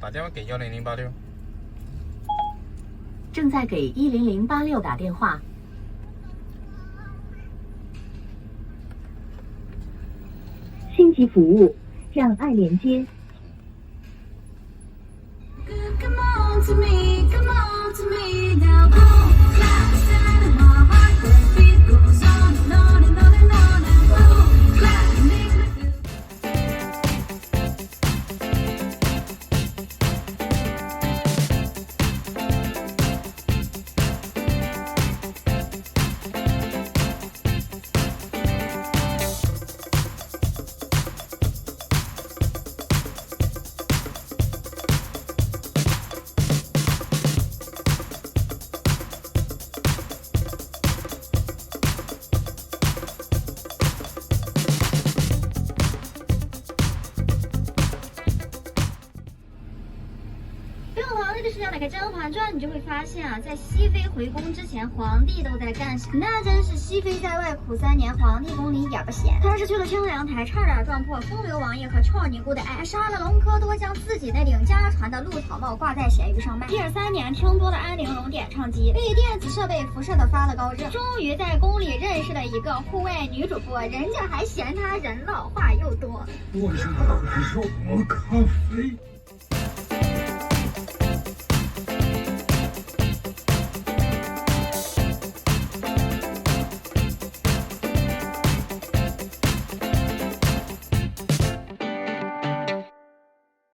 打电话给10086。正在给10086打电话。星级服务，让爱连接。皇帝的视角打开《甄嬛传》，你就会发现啊，在熹妃回宫之前，皇帝都在干啥？那真是熹妃在外苦3年，皇帝宫里也不闲。他是去了清凉台，差点撞破风流王爷和俏尼姑的爱，杀了隆科多，将自己那顶家传的鹿草帽挂在咸鱼上卖。第3年，听多了安陵容点唱机，被电子设备辐射的发了高热，终于在宫里认识了一个户外女主播，人家还嫌他人老话又多。我要喝咖啡。